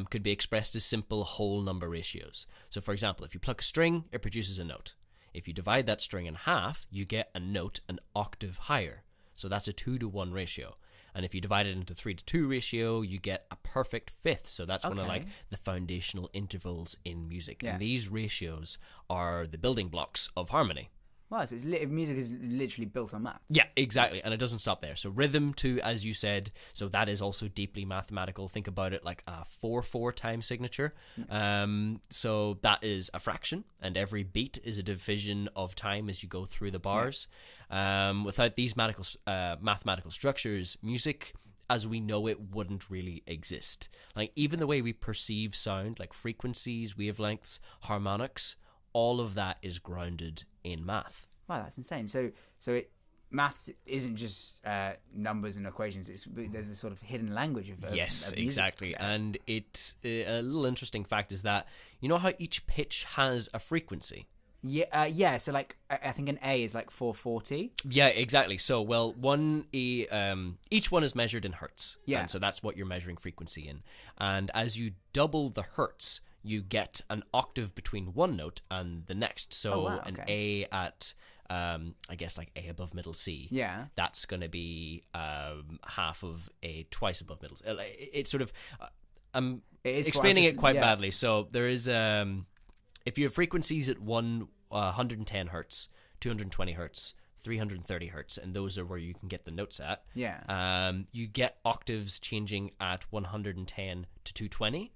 could be expressed as simple whole number ratios. So for example, if you pluck a string, it produces a note. If you divide that string in half, you get a note an octave higher. So that's a 2-to-1 ratio. And if you divide it into 3-to-2 ratio, you get a perfect fifth. So that's one of the foundational intervals in music. Yeah. And these ratios are the building blocks of harmony. Wow, so music is literally built on math. Yeah, exactly. And it doesn't stop there. So rhythm too, as you said, so that is also deeply mathematical. Think about it like a 4/4 time signature. So that is a fraction, and every beat is a division of time as you go through the bars. Without these mathematical structures, music as we know it wouldn't really exist. Like even the way we perceive sound, like frequencies, wavelengths, harmonics, all of that is grounded in math. Wow, that's insane. So maths isn't just numbers and equations. There's this sort of hidden language of yes, of music. Exactly. And it's a little interesting fact is that you know how each pitch has a frequency. Yeah. So like, I think an A is like 440. Yeah, exactly. So well, each one is measured in hertz. Yeah. And so that's what you're measuring frequency in. And as you double the hertz, you get an octave between one note and the next. So an A at, I guess like A above middle C. Yeah. That's going to be half of A twice above middle C. It's sort of, I'm explaining it quite badly. So there is, if you have frequencies at 110 hertz, 220 hertz, 330 hertz, and those are where you can get the notes at. Yeah. You get octaves changing at 110 to 220.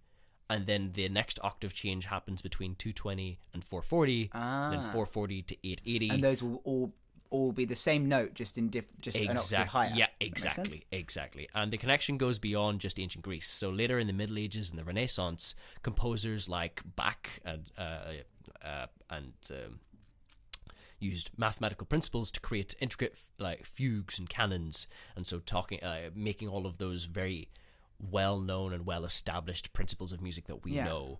And then the next octave change happens between 220 and 440, then 440 to 880. And those will all be the same note, just an octave higher. Yeah, exactly. And the connection goes beyond just ancient Greece. So later in the Middle Ages and the Renaissance, composers like Bach and used mathematical principles to create intricate like fugues and canons, and so making all of those very well-known and well-established principles of music that we know.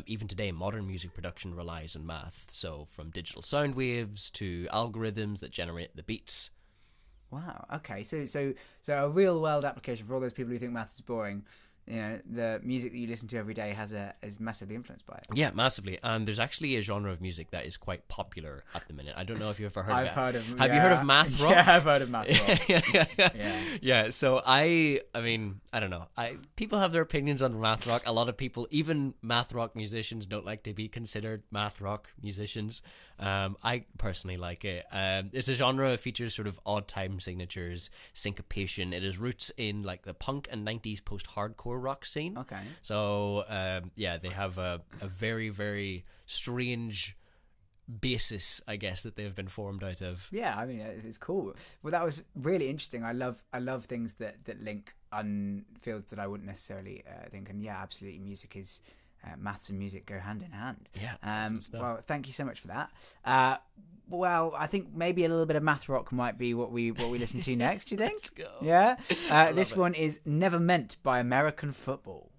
Even today, modern music production relies on math. So from digital sound waves to algorithms that generate the beats. Wow. Okay. So a real-world application for all those people who think math is boring. You know, the music that you listen to every day is massively influenced by it. Yeah, massively. And there's actually a genre of music that is quite popular at the minute. I don't know if you've ever heard of it. Have you heard of math rock? Yeah, I've heard of math rock. Yeah. So I mean, I don't know. People have their opinions on math rock. A lot of people, even math rock musicians, don't like to be considered math rock musicians. I personally like it. It's a genre that features sort of odd time signatures, syncopation. It has roots in like the punk and 90s post-hardcore rock scene. Okay. So they have a very, very strange basis, I guess, that they've been formed out of. Yeah, I mean, it's cool. Well, that was really interesting. I love things that link on fields that I wouldn't necessarily think. And yeah, absolutely, music is maths and music go hand in hand. Yeah. Well, thank you so much for that. Well, I think maybe a little bit of math rock might be what we listen to next. Do you think? Let's go. Yeah. This one is "Never Meant" by American Football.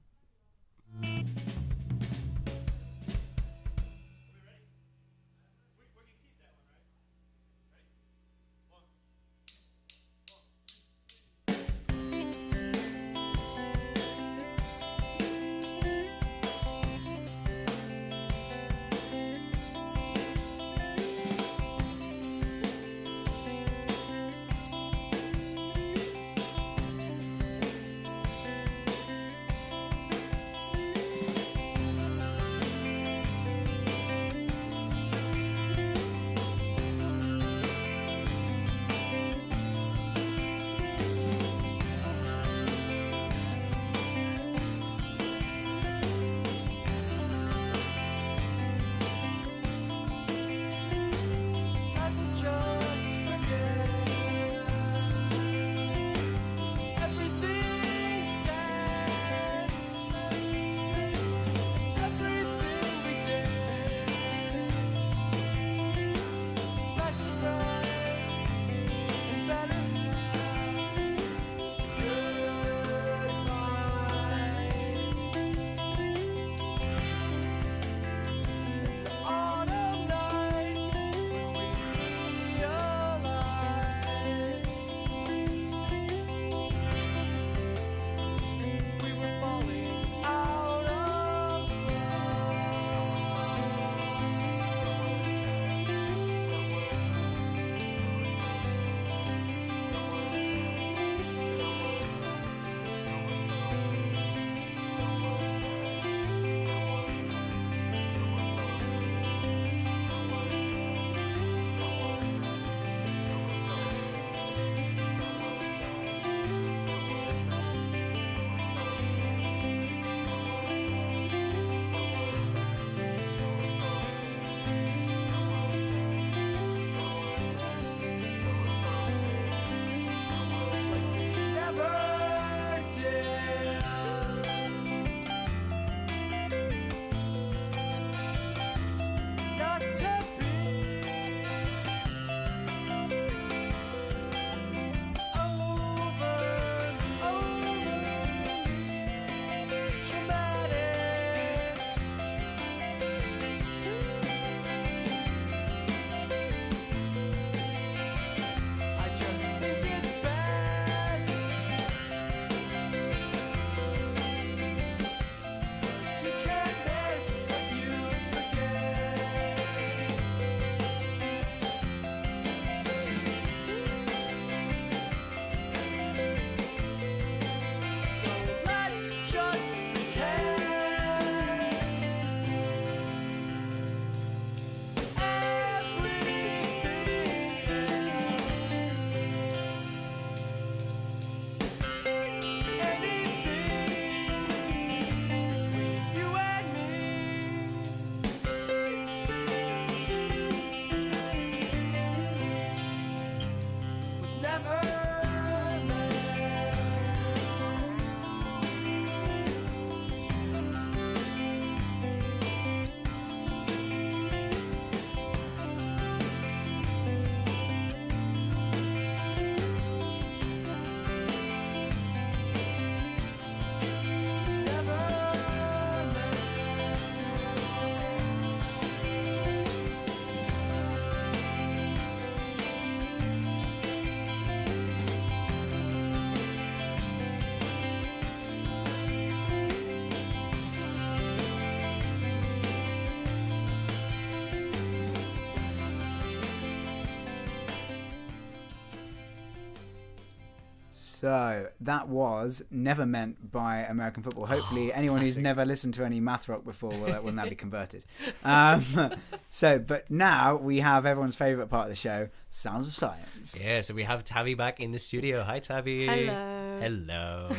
So that was Never Meant by American Football. Hopefully anyone who's never listened to any math rock before will now be converted. But now we have everyone's favourite part of the show, Sounds of Science. Yeah, so we have Tabby back in the studio. Hi, Tabby. Hello.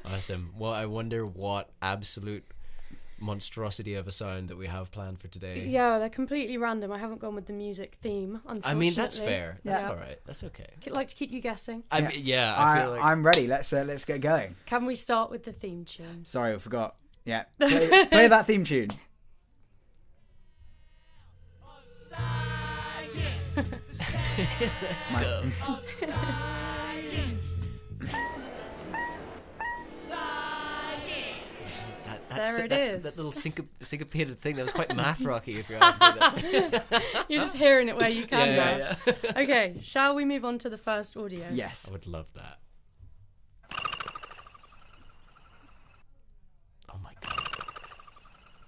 Awesome. Well, I wonder what absolute monstrosity of a sound that we have planned for today. Yeah, they're completely random. I haven't gone with the music theme, unfortunately. I mean, that's fair. That's Yeah. all right. That's okay. Like to keep you guessing. I feel like I'm ready. Let's get going. Can we start with the theme tune? Sorry, I forgot. Yeah, play that theme tune. let's go. There it is. That little syncopated thing that was quite math rocky, if you ask me. You're just hearing it where you can now. Yeah. Okay, shall we move on to the first audio? Yes. I would love that. Oh my god.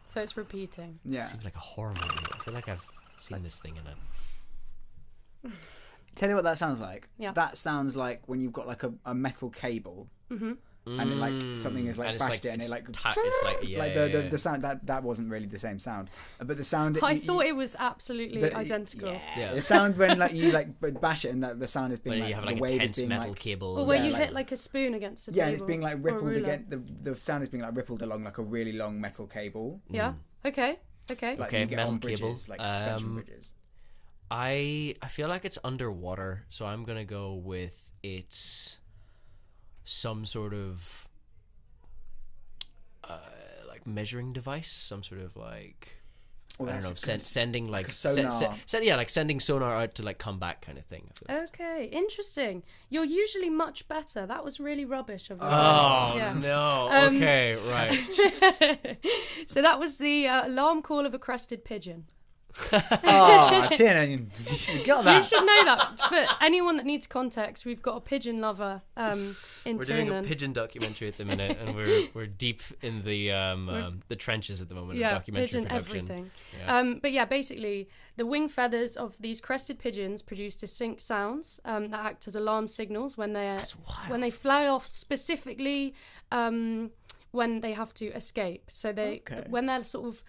So it's repeating. Yeah. Seems like a horror movie. I feel like I've seen this thing in a... Tell you what that sounds like. Yeah. That sounds like when you've got like a metal cable. Mm-hmm. And it, like something is like bashed it, and it like the sound that wasn't really the same sound, but the sound. I thought it was absolutely identical. Yeah. The sound when like you like bash it, and the sound is being when like you have the like a wave tense is being metal like, cable. Well, where you hit like a spoon against a table. Yeah, and it's being like rippled ruler. again. The sound is being like rippled along like a really long metal cable. Yeah. Okay. Like Okay. you get Metal on bridges, cable. like suspension bridges. I feel like it's underwater, so I'm gonna go with it's some sort of like measuring device, some sort of like I don't know, sending like sonar. like sending sonar out to like come back kind of thing. Okay, interesting. You're usually much better. That was really rubbish of you. Oh Yeah. no! Okay, right. So that was the alarm call of a crested pigeon. Oh, Tiernan, you should have got that. You should know that. For anyone that needs context, we've got a pigeon lover in We're doing a Tiernan. pigeon documentary at the minute, and we're deep in the trenches at the moment of documentary pigeon production. everything. Yeah. But yeah, basically, the wing feathers of these crested pigeons produce distinct sounds that act as alarm signals when they fly off, specifically when they have to escape. So when they're sort of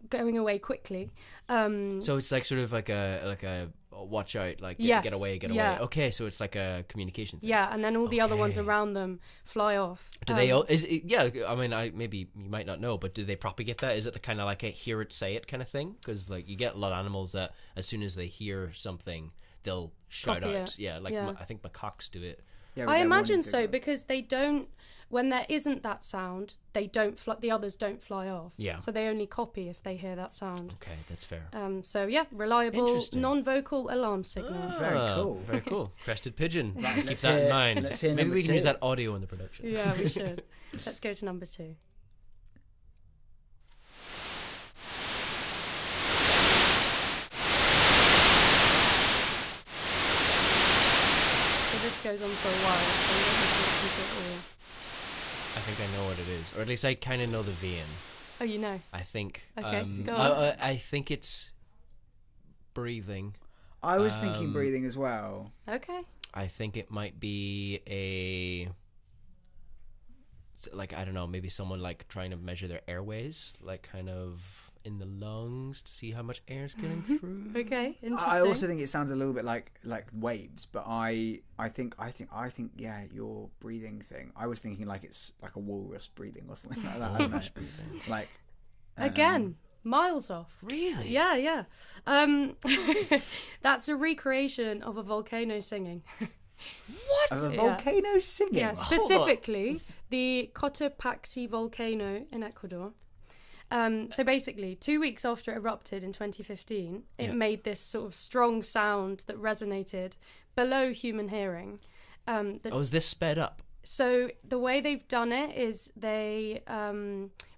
going away quickly. So it's like sort of like a watch out, like get away. Yeah. Okay, so it's like a communication thing. Yeah, and then all the other ones around them fly off. Do they all? Is it, yeah? I mean, maybe you might not know, but do they propagate that? Is it kind of like a hear it, say it kind of thing? Because like you get a lot of animals that as soon as they hear something, they'll shout Copy out. it. Yeah, like Yeah. I think macaques do it. Yeah, I imagine so, because they don't. When there isn't that sound, they don't. The others don't fly off. Yeah. So they only copy if they hear that sound. Okay, that's fair. So yeah, reliable, Interesting. non-vocal alarm signal. Very cool. Very cool. Crested pigeon. Right, Keep that in mind. let's hear Maybe number we can use two. that audio in the production. Yeah, we should. Let's go to number 2. So this goes on for a while, so we don't need to listen to it all. I think I know what it is, or at least I kind of know the vein. Oh, you know. I think. Okay, go on. I think it's breathing. I was thinking breathing as well. Okay. I think it might be like I don't know, maybe someone like trying to measure their airways, like kind of in the lungs to see how much air is getting through. Okay, interesting. I also think it sounds a little bit like waves, but I think yeah, your breathing thing. I was thinking like it's like a walrus breathing or something like that. I don't know. Like Again, miles off. Really? Yeah. That's a recreation of a volcano singing. What? Of a volcano singing. Yeah, specifically the Cotopaxi volcano in Ecuador. So basically, 2 weeks after it erupted in 2015, it made this sort of strong sound that resonated below human hearing. Is this sped up? So the way they've done it is they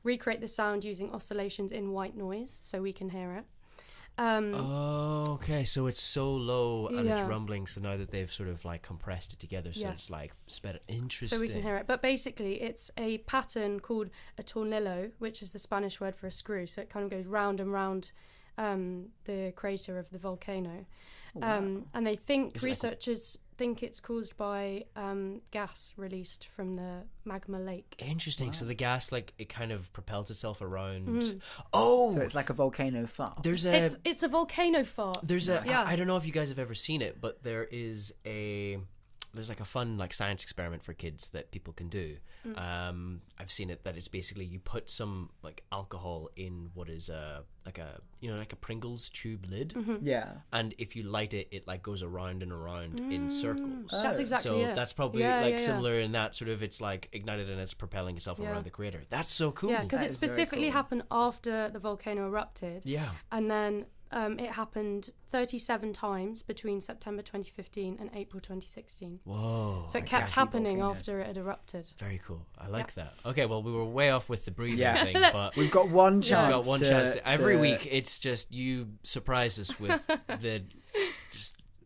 recreate the sound using oscillations in white noise, so we can hear it. Okay, so it's so low and it's rumbling. So now that they've sort of like compressed it together, so it's like sped up. Interesting. So we can hear it. But basically, it's a pattern called a tornillo, which is the Spanish word for a screw. So it kind of goes round and round the crater of the volcano. And they think researchers think it's caused by gas released from the magma lake. Interesting. Wow. So the gas, like, it kind of propels itself around. Mm. Oh, so it's like a volcano fart. It's a volcano fart. I don't know if you guys have ever seen it, but there's like a fun like science experiment for kids that people can do. I've seen it, that it's basically you put some like alcohol in what is like a Pringles tube lid. Yeah. And if you light it, it like goes around and around in circles. That's exactly so it. that's probably similar in that sort of, it's like ignited and it's propelling itself around the crater. That's so cool. Yeah, because it specifically happened after the volcano erupted. Yeah. And then it happened 37 times between September 2015 and April 2016. Whoa. So it kept happening after it had erupted. Very cool. I like that. Okay, well, we were way off with the breathing thing, but we've got one chance. We've got one chance. Every week, it's just you surprise us with the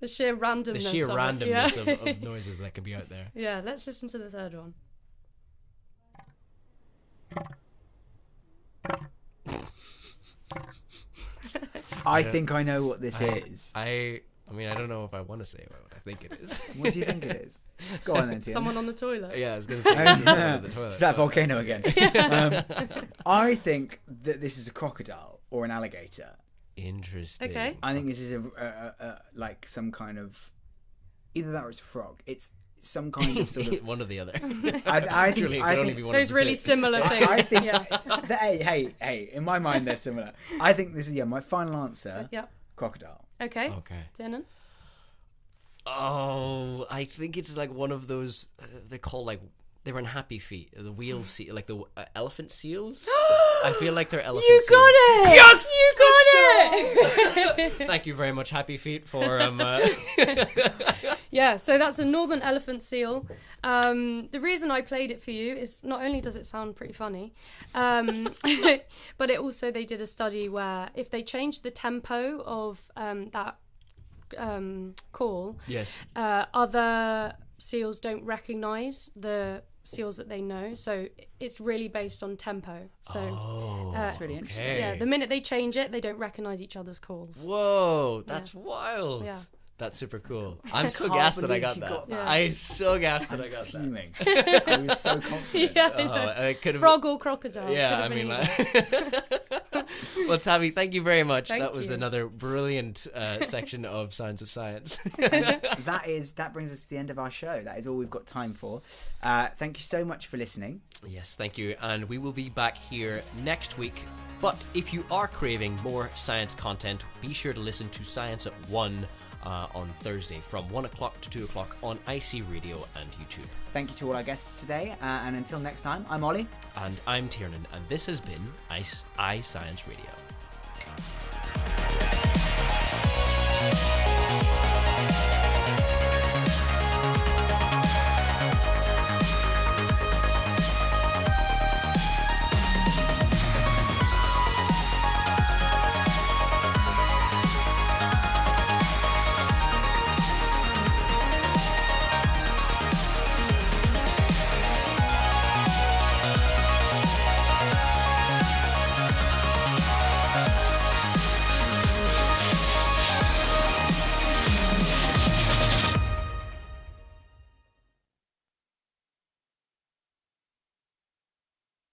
sheer randomness, of noises that can be out there. Yeah, let's listen to the third one. I think I know what this is. I mean, I don't know if I want to say what I think it is. What do you think it is? Go on then, Tiernan. Someone on the toilet. Yeah, I was going to think someone on the toilet. It's that volcano again. I think that this is a crocodile or an alligator. Interesting. Okay. I think this is like some kind of, either that or it's a frog. It's some kind of sort of one or the other. I think those really similar things. I think hey, in my mind they're similar. I think this is my final answer. Yeah. Crocodile. Okay. Tiernan? Oh, I think it's like one of those they call like, they were on Happy Feet, the wheel seal, like the elephant seals. I feel like they're elephant seals. You got it! Yes! You got it! Thank you very much, Happy Feet, for Yeah, so that's a northern elephant seal. The reason I played it for you is not only does it sound pretty funny, but it also, they did a study where if they changed the tempo of that call, yes, other seals don't recognise the seals that they know, so it's really based on tempo. So that's really interesting. Yeah, the minute they change it, they don't recognise each other's calls. Whoa, that's wild. Yeah. That's super cool. I'm so gassed that I got that. I'm so gassed that I got that. I was so confident. Yeah, frog or crocodile. Yeah, I mean, well, Tabby, thank you very much. That was another brilliant section of Sounds of Science. That brings us to the end of our show. That is all we've got time for. Thank you so much for listening. Yes, thank you. And we will be back here next week. But if you are craving more science content, be sure to listen to Science at 1 on Thursday from 1 o'clock to 2 o'clock on IC Radio and YouTube. Thank you to all our guests today, and until next time, I'm Ollie. And I'm Tiernan, and this has been iScience Radio.